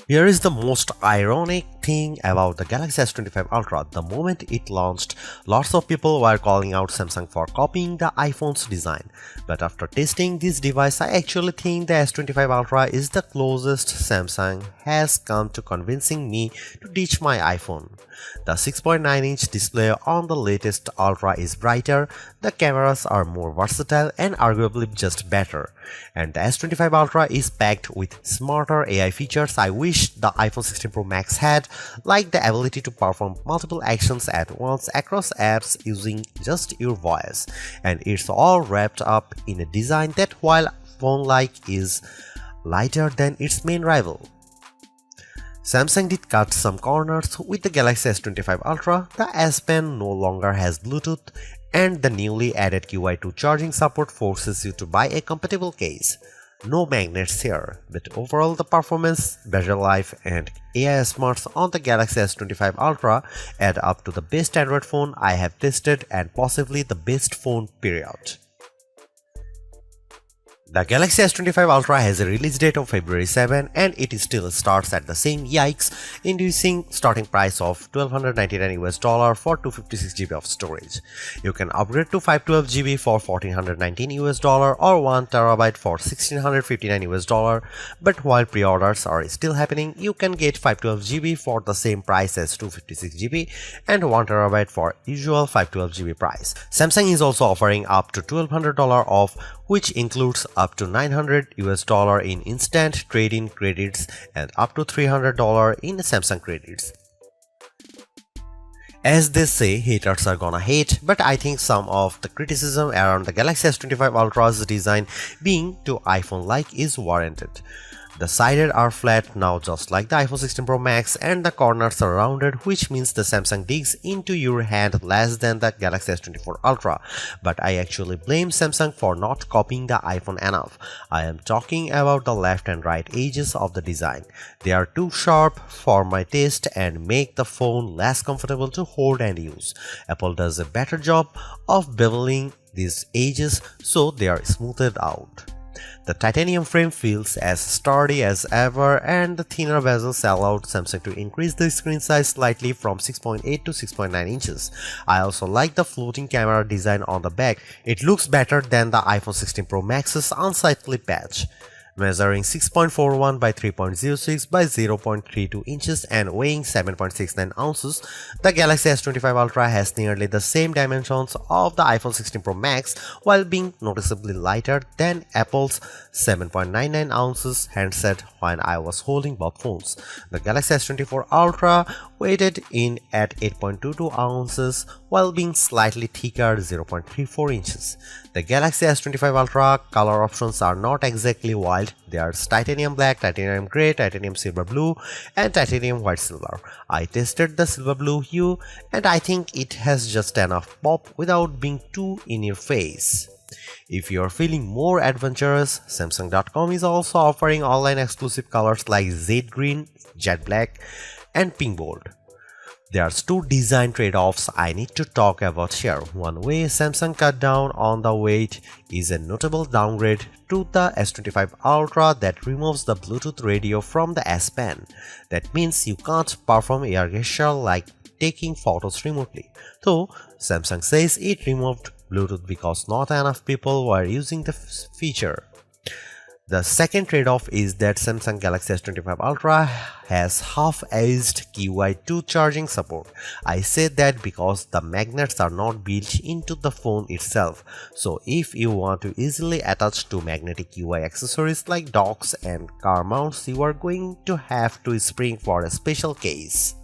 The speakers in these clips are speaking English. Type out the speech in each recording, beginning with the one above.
Here is the most ironic thing about the Galaxy S25 Ultra. The moment it launched, lots of people were calling out Samsung for copying the iPhone's design. But after testing this device, I actually think the S25 Ultra is the closest Samsung has come to convincing me to ditch my iPhone. The 6.9-inch display on the latest Ultra is brighter, the cameras are more versatile and arguably just better. And the S25 Ultra is packed with smarter AI features I wish the iPhone 16 Pro Max had, like the ability to perform multiple actions at once across apps using just your voice. And it's all wrapped up in a design that, while phone-like, is lighter than its main rival. Samsung did cut some corners with the Galaxy S25 Ultra. The S Pen no longer has Bluetooth, and the newly added QI2 charging support forces you to buy a compatible case. No magnets here, but overall the performance, battery life, and AI smarts on the Galaxy S25 Ultra add up to the best Android phone I have tested and possibly the best phone period. The Galaxy S25 Ultra has a release date of February 7 and it still starts at the same yikes-inducing starting price of $1,299 for 256GB of storage. You can upgrade to 512GB for $1,419 or 1TB for $1,659, but while pre-orders are still happening, you can get 512GB for the same price as 256GB and 1TB for usual 512GB price. Samsung is also offering up to $1,200 off, which includes up to $900 in instant trade-in credits and up to $300 in Samsung credits. As they say, haters are gonna hate, but I think some of the criticism around the Galaxy S25 Ultra's design being too iPhone-like is warranted. The sides are flat now, just like the iPhone 16 Pro Max, and the corners are rounded, which means the Samsung digs into your hand less than the Galaxy S24 Ultra. But I actually blame Samsung for not copying the iPhone enough. I am talking about the left and right edges of the design. They are too sharp for my taste and make the phone less comfortable to hold and use. Apple does a better job of beveling these edges so they are smoothed out. The titanium frame feels as sturdy as ever, and the thinner bezels allowed Samsung to increase the screen size slightly from 6.8 to 6.9 inches. I also like the floating camera design on the back. It looks better than the iPhone 16 Pro Max's unsightly patch. Measuring 6.41 by 3.06 by 0.32 inches and weighing 7.69 ounces, the Galaxy S25 Ultra has nearly the same dimensions of the iPhone 16 Pro Max while being noticeably lighter than Apple's 7.99 ounces handset when I was holding both phones. The Galaxy S24 Ultra weighted in at 8.22 ounces while being slightly thicker 0.34 inches. The Galaxy S25 Ultra color options are not exactly wild. There's titanium black, titanium grey, titanium silver blue, and titanium white silver. I tested the silver blue hue and I think it has just enough pop without being too in your face. If you're feeling more adventurous, Samsung.com is also offering online exclusive colors like Jade Green, Jet Black, and Pink Gold. There's two design trade-offs I need to talk about here. One way Samsung cut down on the weight is a notable downgrade to the S25 Ultra that removes the Bluetooth radio from the S Pen. That means you can't perform air gesture like taking photos remotely. Though Samsung says it removed Bluetooth because not enough people were using the feature. The second trade-off is that Samsung Galaxy S25 Ultra has half-edged QI2 charging support. I say that because the magnets are not built into the phone itself, so if you want to easily attach two magnetic QI accessories like docks and car mounts, you are going to have to spring for a special case.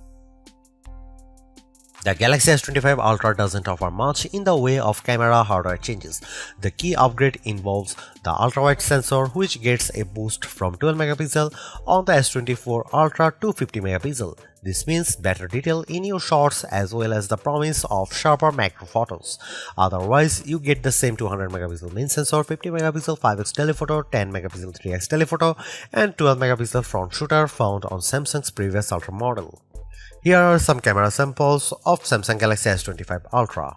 The Galaxy S25 Ultra doesn't offer much in the way of camera hardware changes. The key upgrade involves the ultra-wide sensor, which gets a boost from 12 megapixel on the S24 Ultra to 50 megapixel. This means better detail in your shots as well as the promise of sharper macro photos. Otherwise, you get the same 200 megapixel main sensor, 50 megapixel 5x telephoto, 10 megapixel 3x telephoto, and 12 megapixel front shooter found on Samsung's previous Ultra model. Here are some camera samples of Samsung Galaxy S25 Ultra.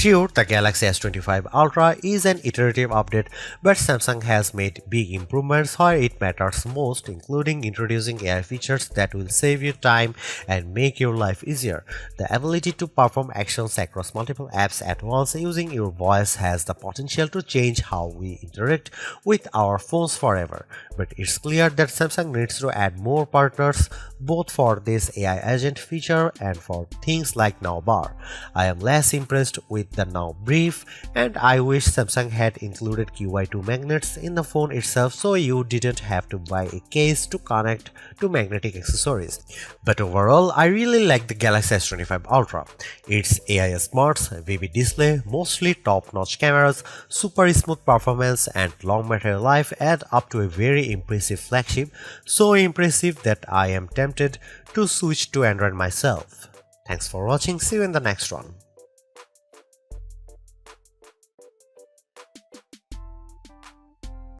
Sure, the Galaxy S25 Ultra is an iterative update, but Samsung has made big improvements where it matters most, including introducing AI features that will save you time and make your life easier. The ability to perform actions across multiple apps at once using your voice has the potential to change how we interact with our phones forever. But it's clear that Samsung needs to add more partners both for this AI agent feature and for things like Now Bar. I am less impressed with the Now Brief, and I wish Samsung had included QI2 magnets in the phone itself so you didn't have to buy a case to connect to magnetic accessories. But overall, I really like the Galaxy S25 Ultra. Its AI smarts, vivid display, mostly top-notch cameras, super smooth performance, and long battery life add up to a very impressive flagship, so impressive that I am tempted to switch to Android myself. Thanks for watching, see you in the next one.